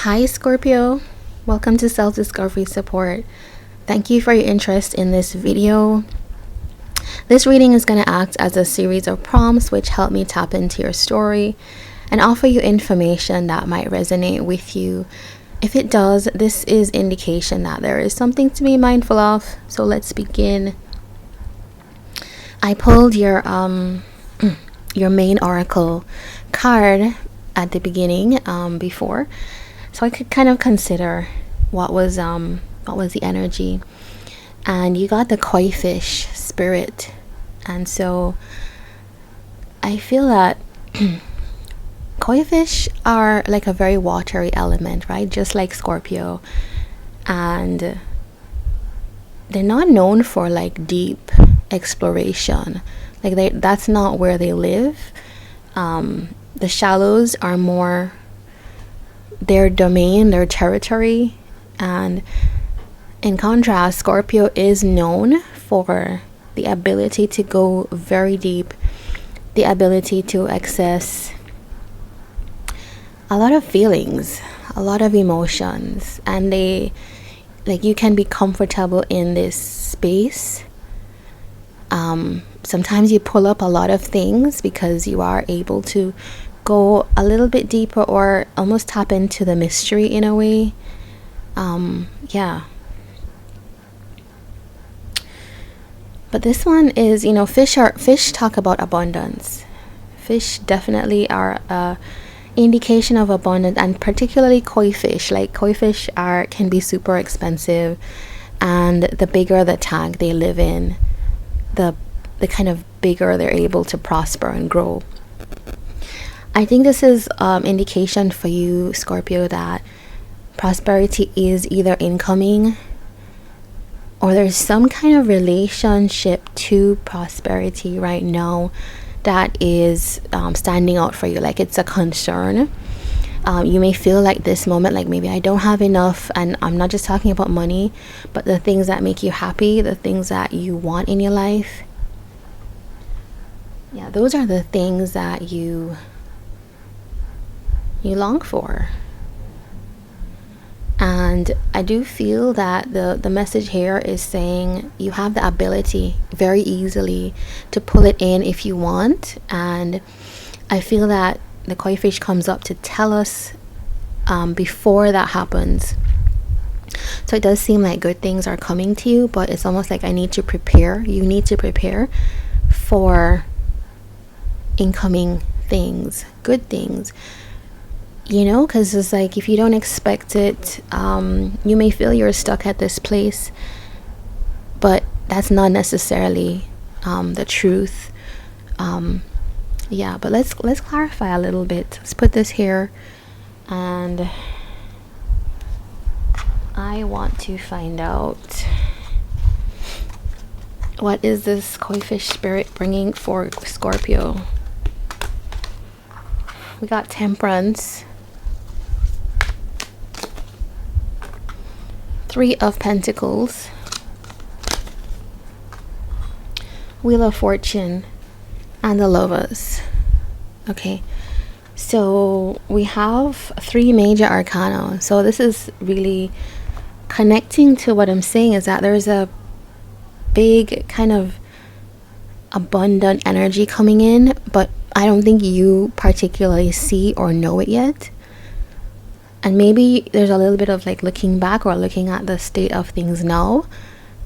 Hi, Scorpio. Welcome to Self Discovery Support. Thank you for your interest in this video. This reading is going to act as a series of prompts which help me tap into your story and offer you information that might resonate with you. If it does, this is indication that there is something to be mindful of. So let's begin. I pulled your main oracle card at the beginning before, so I could kind of consider what was the energy. And you got the koi fish spirit, and so I feel that koi fish are like a very watery element, right? Just like Scorpio, and they're not known for like deep exploration. Like that's not where they live. The shallows are more their domain, their territory. And in contrast, Scorpio is known for the ability to go very deep, the ability to access a lot of feelings, a lot of emotions, and you can be comfortable in this space. Sometimes you pull up a lot of things because you are able to go a little bit deeper or almost tap into the mystery in a way. But this one is, fish talk about abundance. Fish definitely are a indication of abundance, and particularly koi fish. Like koi fish can be super expensive, and the bigger the tank they live in, the kind of bigger they're able to prosper and grow. I think this is indication for you, Scorpio, that prosperity is either incoming or there's some kind of relationship to prosperity right now that is standing out for you. Like it's a concern. You may feel like this moment, like maybe I don't have enough, and I'm not just talking about money, but the things that make you happy, the things that you want in your life. Yeah, those are the things that you long for. And I do feel that the message here is saying you have the ability very easily to pull it in if you want. And I feel that the koi fish comes up to tell us before that happens. So it does seem like good things are coming to you, but it's almost like I need to prepare. You need to prepare for incoming things, good things. Because it's like if you don't expect it, you may feel you're stuck at this place, but that's not necessarily the truth. But let's clarify a little bit. Let's put this here, and I want to find out what is this koi fish spirit bringing for Scorpio. We got Temperance, Three of Pentacles, Wheel of Fortune, and the Lovers. Okay, so we have three major arcana. So this is really connecting to what I'm saying, is that there's a big kind of abundant energy coming in, but I don't think you particularly see or know it yet. And maybe there's a little bit of like looking back or looking at the state of things now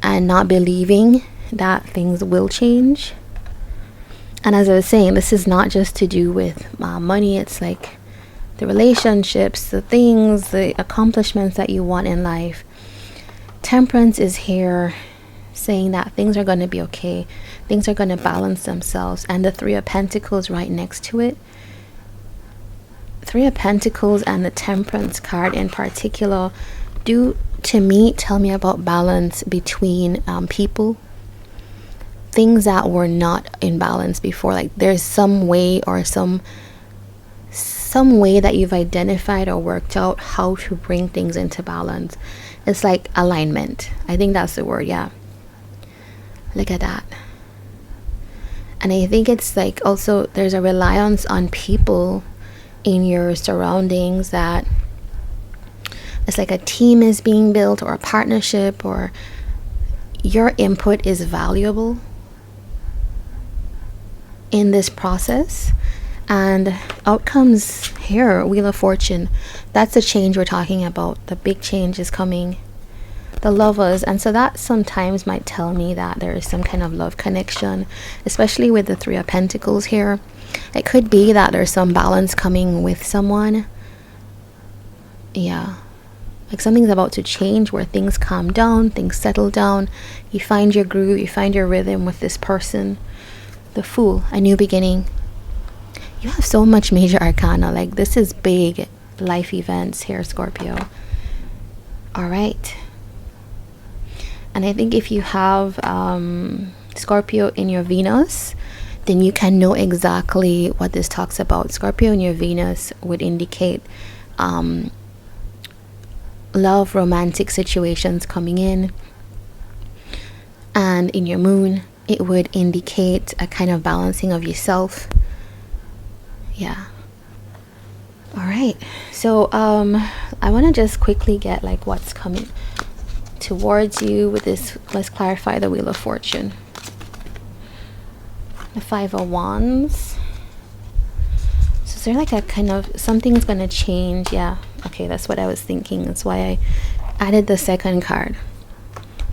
and not believing that things will change. And as I was saying, this is not just to do with money. It's like the relationships, the things, the accomplishments that you want in life. Temperance is here saying that things are going to be okay. Things are going to balance themselves. And the Three of Pentacles right next to it. Three of Pentacles and the Temperance card in particular do, to me, tell me about balance between people. Things that were not in balance before. Like there's some way or some way that you've identified or worked out how to bring things into balance. It's like alignment. I think that's the word. Yeah. Look at that. And I think it's like also there's a reliance on people in your surroundings that it's like a team is being built, or a partnership, or your input is valuable in this process. And outcomes here, Wheel of Fortune, that's the change we're talking about. The big change is coming. The Lovers, and so that sometimes might tell me that there is some kind of love connection, especially with the Three of Pentacles here. It could be that there's some balance coming with someone. Yeah, like something's about to change, where things calm down, things settle down, you find your groove, you find your rhythm with this person. The Fool, a new beginning. You have so much major arcana, like this is big life events here, Scorpio. All right. And I think if you have Scorpio in your Venus, then you can know exactly what this talks about. Scorpio in your Venus would indicate love, romantic situations coming in. And in your Moon, it would indicate a kind of balancing of yourself. Yeah. All right. So I want to just quickly get like what's coming towards you with this. Let's clarify the Wheel of Fortune. The Five of Wands. So is there like a kind of something's gonna change? Yeah, okay, that's what I was thinking. That's why I added the second card,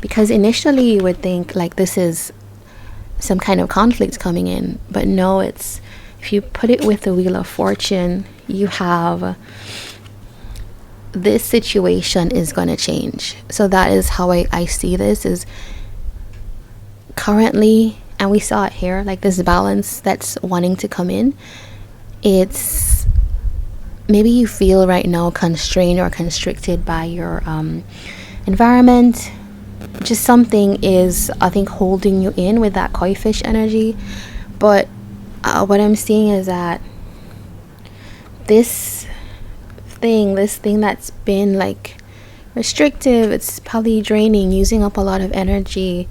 because initially you would think like this is some kind of conflict coming in, but no, it's, if you put it with the Wheel of Fortune, you have this situation is going to change. So that is how I see this, is currently, and we saw it here, like this balance that's wanting to come in. It's maybe you feel right now constrained or constricted by your environment. Just something is, I think, holding you in with that koi fish energy. But what I'm seeing is that this thing that's been like restrictive, it's probably draining, using up a lot of energy,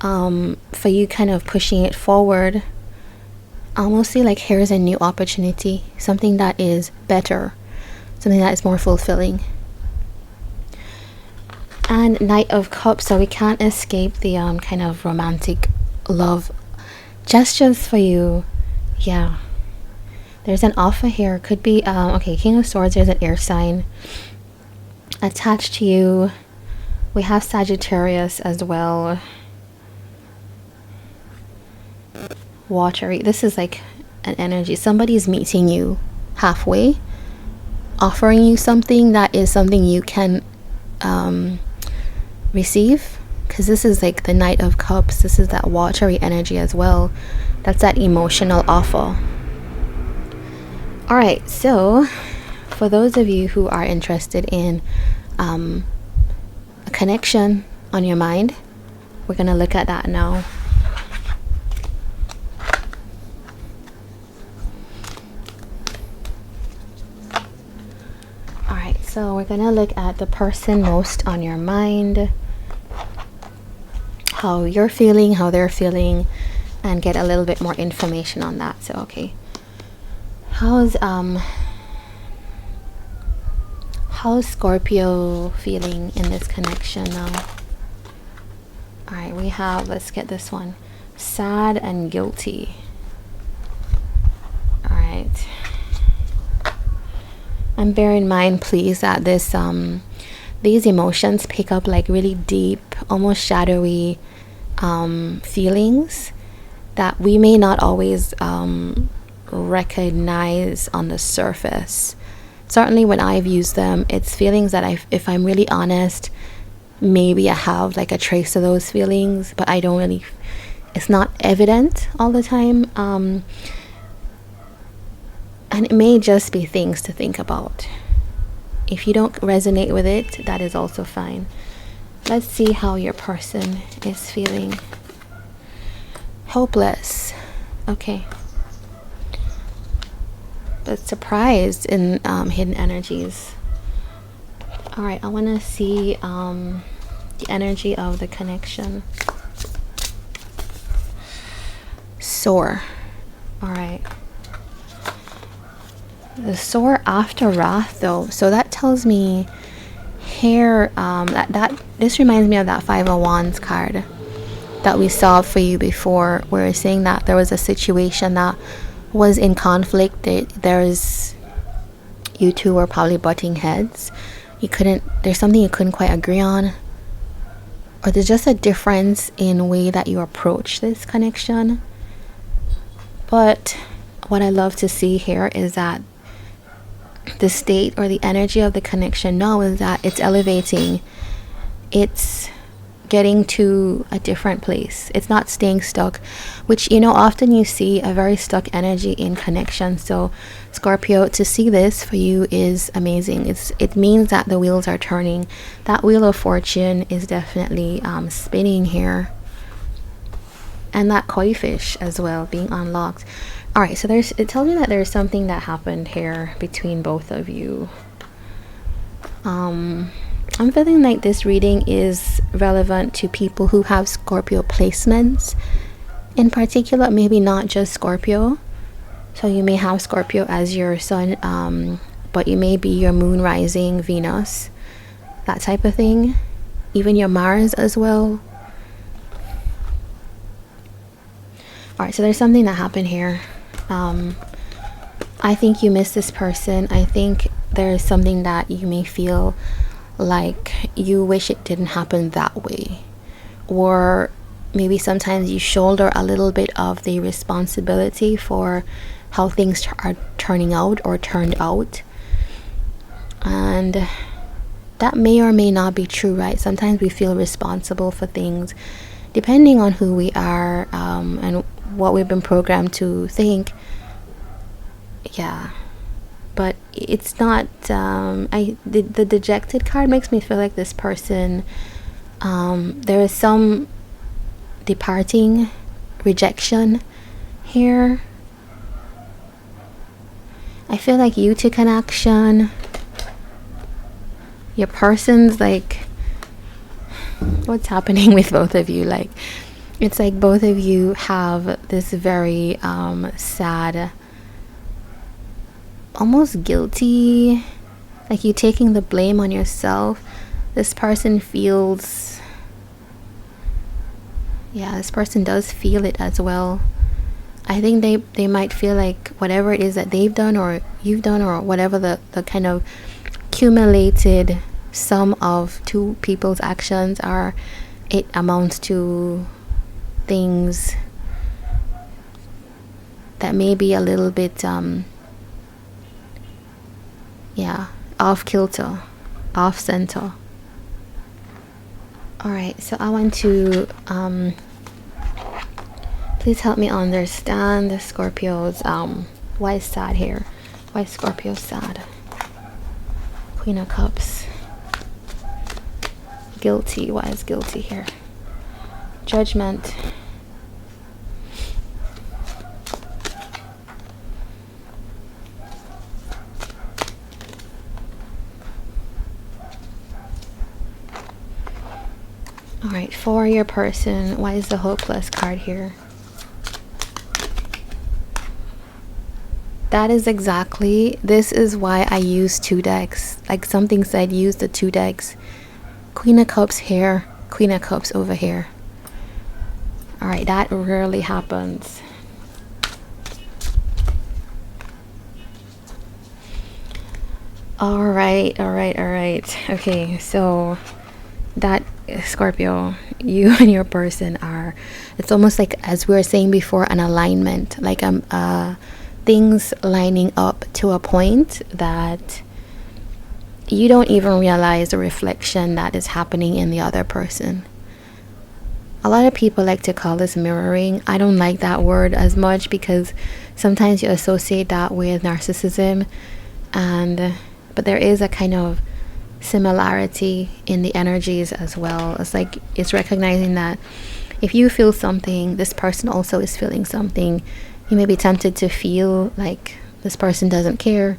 for you kind of pushing it forward. I almost see like here's a new opportunity, something that is better, something that is more fulfilling. And Knight of Cups, so we can't escape the kind of romantic love gestures for you. Yeah, there's an offer here. Could be okay, King of Swords, there's an air sign attached to you. We have Sagittarius as well. Watery, this is like an energy, somebody's meeting you halfway, offering you something that is something you can receive, because this is like the Knight of Cups. This is that watery energy as well. That's that emotional offer. All right, so for those of you who are interested in a connection on your mind, we're gonna look at that now. All right, so we're gonna look at the person most on your mind, how you're feeling, how they're feeling, and get a little bit more information on that. So okay, how's Scorpio feeling in this connection now? All right, we have, let's get this one, sad and guilty. All right, and bear in mind please that this these emotions pick up like really deep, almost shadowy feelings that we may not always recognize on the surface. Certainly when I've used them, it's feelings that if I'm really honest, maybe I have like a trace of those feelings, but I don't really, it's not evident all the time. And it may just be things to think about. If you don't resonate with it, that is also fine. Let's see how your person is feeling. Hopeless. Okay. But surprised in hidden energies. All right, I want to see the energy of the connection. Sore. All right. The sore after wrath though, so that tells me Here, this reminds me of that Five of Wands card that we saw for you before, where it's saying that there was a situation that was in conflict. There's you two were probably butting heads. There's something you couldn't quite agree on, or there's just a difference in way that you approach this connection. But what I love to see here is that the state or the energy of the connection now is that it's elevating, it's getting to a different place, it's not staying stuck, which, you know, often you see a very stuck energy in connection. So Scorpio, to see this for you is amazing. It means that the wheels are turning. That wheel of fortune is definitely spinning here, and that koi fish as well being unlocked. All right, so it tells me that there's something that happened here between both of you. I'm feeling like this reading is relevant to people who have Scorpio placements in particular, maybe not just Scorpio. So you may have Scorpio as your sun, but you may be your moon rising Venus, that type of thing, even your Mars as well. All right, so there's something that happened here. I think you miss this person. I think there's something that you may feel like you wish it didn't happen that way, or maybe sometimes you shoulder a little bit of the responsibility for how things are turning out or turned out, and that may or may not be true, right? Sometimes we feel responsible for things depending on who we are, and what we've been programmed to think. Yeah, but it's not. The dejected card makes me feel like this person, there is some departing, rejection here. I feel like you took an action. Your person's like, what's happening with both of you? Like, it's like both of you have this very sad, almost guilty, like you taking the blame on yourself. This person feels, yeah, this person does feel it as well. I think they might feel like whatever it is that they've done or you've done, or whatever the kind of accumulated sum of two people's actions are, it amounts to things that may be a little bit off kilter, off center. All right, so I want to please help me understand the Scorpio's why is sad here. Why is Scorpio sad? Queen of Cups. Guilty. Why is guilty here? Judgment. Alright, for your person, why is the hopeless card here? That is exactly, this is why I use two decks. Like something said, use the two decks. Queen of Cups here, Queen of Cups over here. Alright, that rarely happens. Alright. Okay, so that Scorpio, you and your person are, it's almost like, as we were saying before, an alignment, like things lining up to a point that you don't even realize the reflection that is happening in the other person. A lot of people like to call this mirroring. I don't like that word as much because sometimes you associate that with narcissism, but there is a kind of similarity in the energies as well. It's like it's recognizing that if you feel something, this person also is feeling something. You may be tempted to feel like this person doesn't care,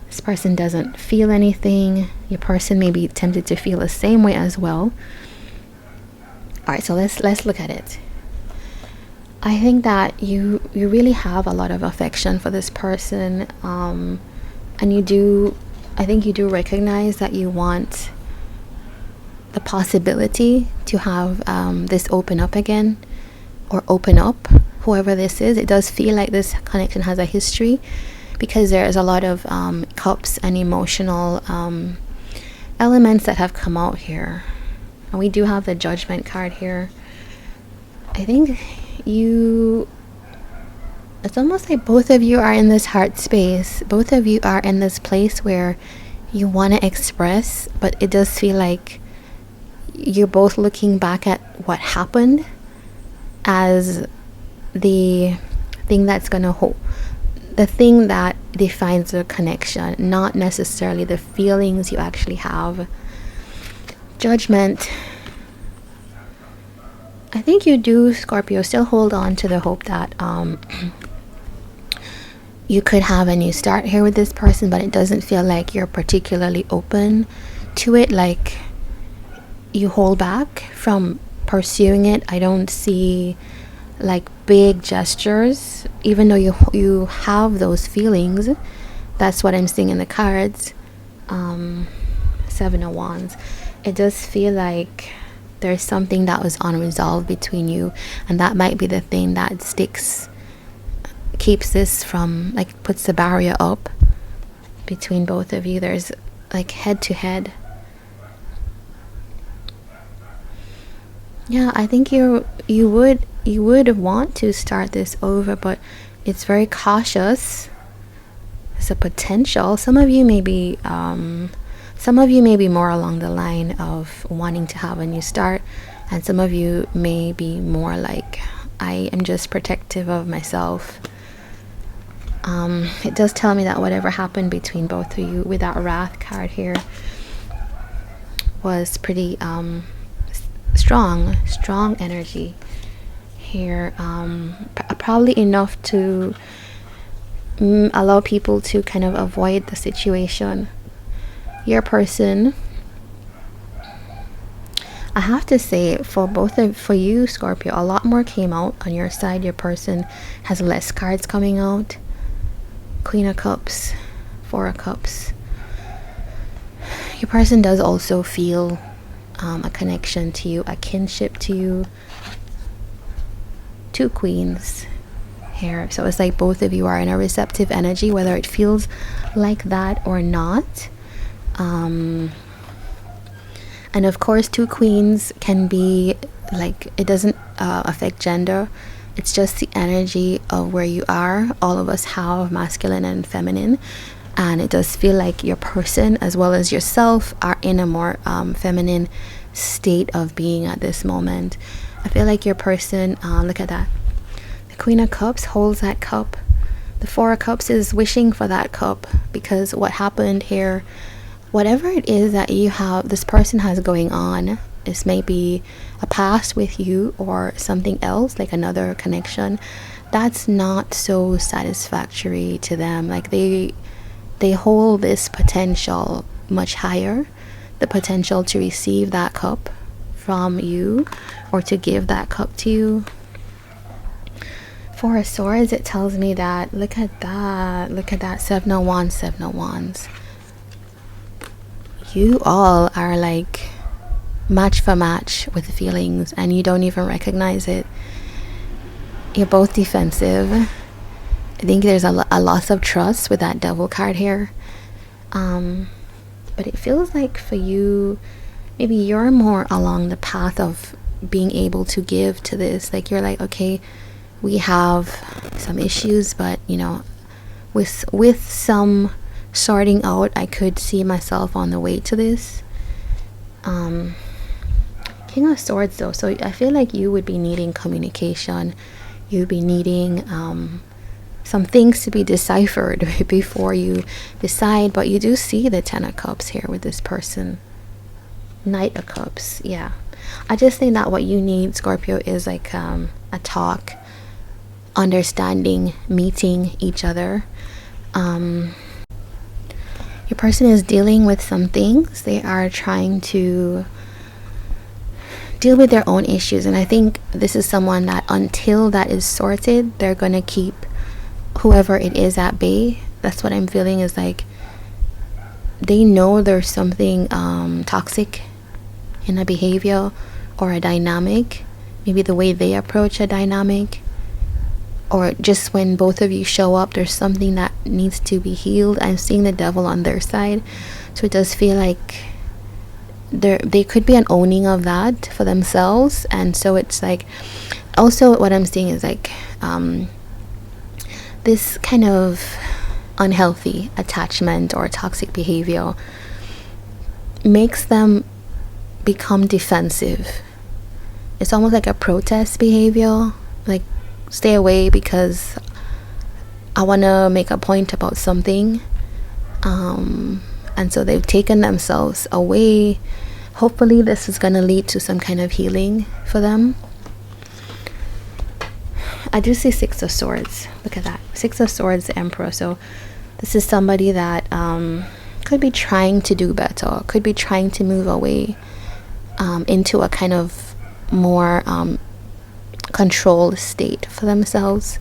this person doesn't feel anything. Your person may be tempted to feel the same way as well. All right, so let's look at it. I think that you really have a lot of affection for this person, and I think you do recognize that you want the possibility to have this open up again, or open up, whoever this is. It does feel like this connection has a history, because there is a lot of cups and emotional elements that have come out here. And we do have the Judgment card here. I think it's almost like both of you are in this heart space. Both of you are in this place where you want to express, but it does feel like you're both looking back at what happened as the thing that's going to hold, the thing that defines the connection, not necessarily the feelings you actually have. Judgment. I think you do, Scorpio, still hold on to the hope that you could have a new start here with this person, but it doesn't feel like you're particularly open to it. Like, you hold back from pursuing it. I don't see like big gestures, even though you have those feelings. That's what I'm seeing in the cards. 7 of Wands. It does feel like there's something that was unresolved between you, and that might be the thing that keeps this from, like, puts the barrier up between both of you. There's like head to head. Yeah, I think you would want to start this over, but it's very cautious. There's a potential. Some of you may be more along the line of wanting to have a new start, and some of you may be more like, I am just protective of myself. It does tell me that whatever happened between both of you with that Wrath card here was pretty strong energy here, probably enough to allow people to kind of avoid the situation. Your person, I have to say, for you, Scorpio, a lot more came out on your side. Your person has less cards coming out. Queen of Cups, 4 of Cups. Your person does also feel a connection to you, a kinship to you. 2 Queens here. So it's like both of you are in a receptive energy, whether it feels like that or not. And of course, 2 Queens can be like, it doesn't affect gender. It's just the energy of where you are. All of us have masculine and feminine, and it does feel like your person as well as yourself are in a more feminine state of being at this moment. I feel like your person, look at that, the Queen of Cups holds that cup. The 4 of Cups is wishing for that cup, because what happened here, whatever it is that you have, this person has going on, this may be a past with you or something else, like another connection, that's not so satisfactory to them. Like they hold this potential much higher, the potential to receive that cup from you or to give that cup to you. 4 of Swords, it tells me that, look at that, 7 of Wands, 7 of Wands. You all are like match for match with feelings, and you don't even recognize it. You're both defensive. I think there's a loss of trust with that Devil card here. But it feels like for you, maybe you're more along the path of being able to give to this. Like, you're like, okay, we have some issues, but you know, with some sorting out, I could see myself on the way to this. King of Swords though, so I feel like you would be needing communication. You'd be needing some things to be deciphered before you decide. But you do see the 10 of Cups here with this person. Knight of Cups, yeah. I just think that what you need, Scorpio, is like a talk, understanding, meeting each other. Your person is dealing with some things. They are trying to deal with their own issues, and I think this is someone that until that is sorted, they're gonna keep whoever it is at bay. That's what I'm feeling, is like they know there's something toxic in a behavior or a dynamic, maybe the way they approach a dynamic, or just when both of you show up, there's something that needs to be healed. I'm seeing the devil on their side, so it does feel like they could be an owning of that for themselves. And so it's like, also what I'm seeing is like this kind of unhealthy attachment or toxic behavior makes them become defensive. It's almost like a protest behavior, like stay away because I want to make a point about something. And so they've taken themselves away. Hopefully this is going to lead to some kind of healing for them. I do see Six of Swords. Look at that. Six of Swords, the Emperor. So this is somebody that could be trying to do better, could be trying to move away into a kind of more controlled state for themselves.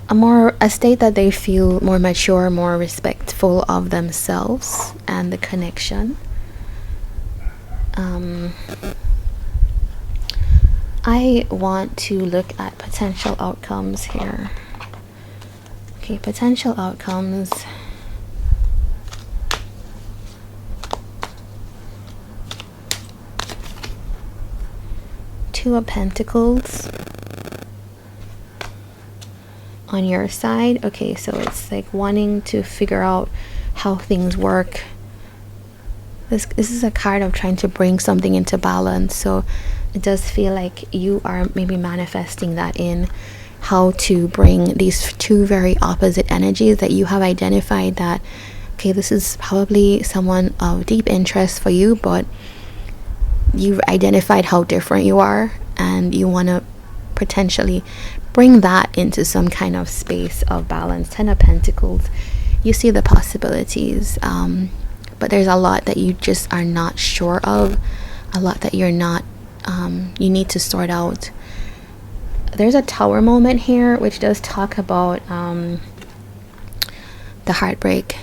A state that they feel more mature, more respectful of themselves and the connection. I want to look at potential outcomes here. Okay, potential outcomes. Two of Pentacles on your side. Okay, so it's like wanting to figure out how things work. This is a card of trying to bring something into balance. So it does feel like you are maybe manifesting that in how to bring these two very opposite energies that you have identified that, okay, this is probably someone of deep interest for you, but you've identified how different you are and you want to potentially bring that into some kind of space of balance. Ten of Pentacles, you see the possibilities, but there's a lot that you just are not sure of, a lot that you're not, you need to sort out. There's a Tower moment here, which does talk about the heartbreak.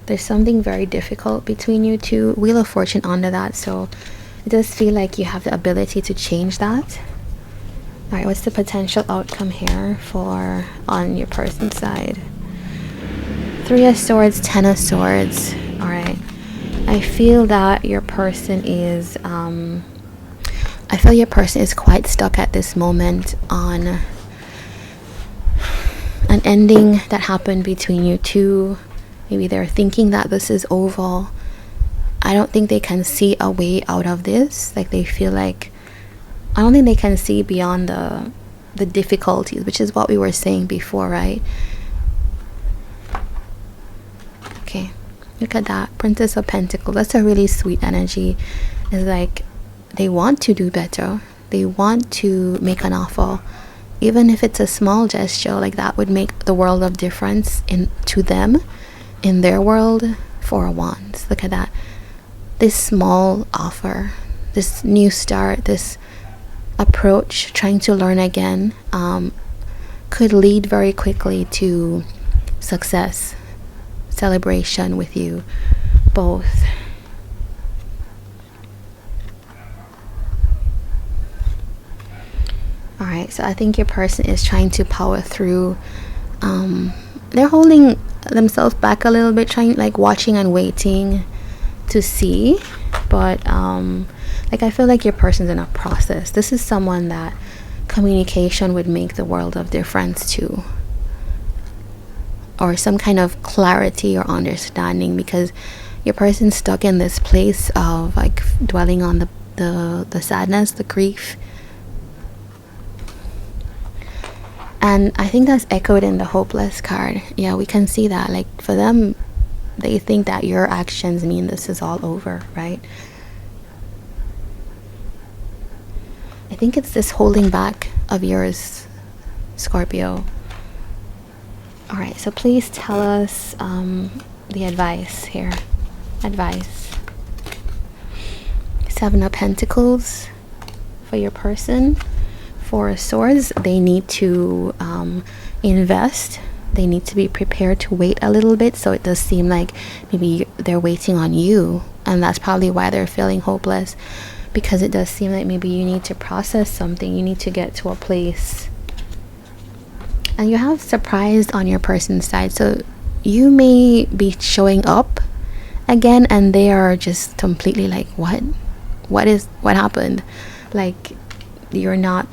There's something very difficult between you two. Wheel of Fortune under that, so it does feel like you have the ability to change that. All right, what's the potential outcome here for on your person's side? Three of Swords, Ten of Swords. All right, I feel that your person is quite stuck at this moment on an ending that happened between you two. Maybe they're thinking that this is over. I don't think they can see a way out of this. Like they feel like, I don't think they can see beyond the difficulties, which is what we were saying before, right? Okay, look at that. Princess of Pentacles. That's a really sweet energy. It's like they want to do better. They want to make an offer. Even if it's a small gesture, like that would make the world of difference to them, in their world. Four of Wands. Look at that. This small offer, this new start, this approach, trying to learn again, could lead very quickly to success, celebration with you both. All right, so I think your person is trying to power through. They're holding themselves back a little bit, trying, like, watching and waiting to see, but like I feel like your person's in a process. This is someone that communication would make the world of difference to, or some kind of clarity or understanding, because your person's stuck in this place of like dwelling on the sadness, the grief. And I think that's echoed in the Hopeless card. Yeah, we can see that. Like for them, they think that your actions mean this is all over, right? I think it's this holding back of yours, Scorpio. All right, so please tell us the advice here. Advice. Seven of Pentacles for your person. Four of Swords. They need to invest they need to be prepared to wait a little bit. So it does seem like maybe they're waiting on you, and that's probably why they're feeling hopeless, because it does seem like maybe you need to process something. You need to get to a place. And you have surprise on your person's side, so you may be showing up again and they are just completely like, what happened? Like, you're not,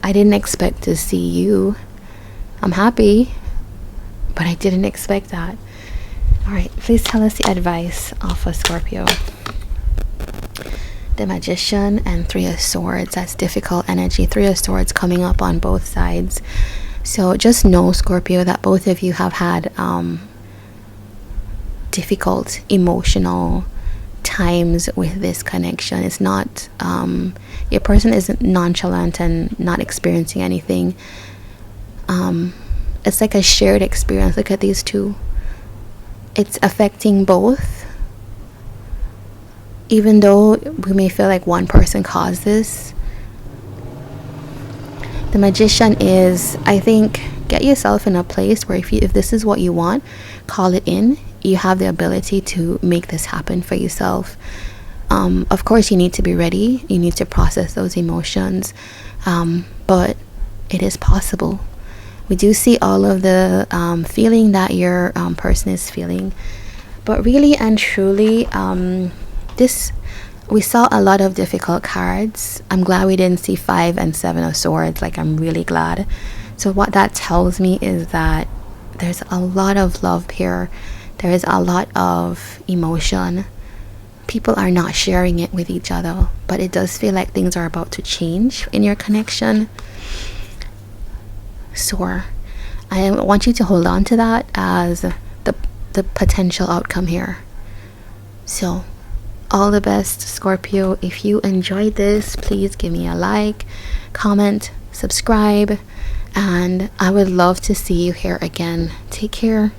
I didn't expect to see you. I'm happy, but I didn't expect that. All right, please tell us the advice of a Scorpio. The Magician and Three of Swords. That's difficult energy. Three of Swords coming up on both sides. So just know, Scorpio, that both of you have had difficult emotional times with this connection. It's not, your person isn't nonchalant and not experiencing anything. It's like a shared experience. Look at these two. It's affecting both. Even though we may feel like one person caused this, the Magician is, I think, get yourself in a place where if this is what you want, call it in. You have the ability to make this happen for yourself. Of course, you need to be ready. You need to process those emotions. But it is possible. We do see all of the feeling that your person is feeling. But really and truly, we saw a lot of difficult cards. I'm glad we didn't see 5 and 7 of Swords. Like, I'm really glad. So what that tells me is that there's a lot of love here. There is a lot of emotion. People are not sharing it with each other, but it does feel like things are about to change in your connection. So I want you to hold on to that as the potential outcome here. So all the best, Scorpio. If you enjoyed this, please give me a like, comment, subscribe, and I would love to see you here again. Take care.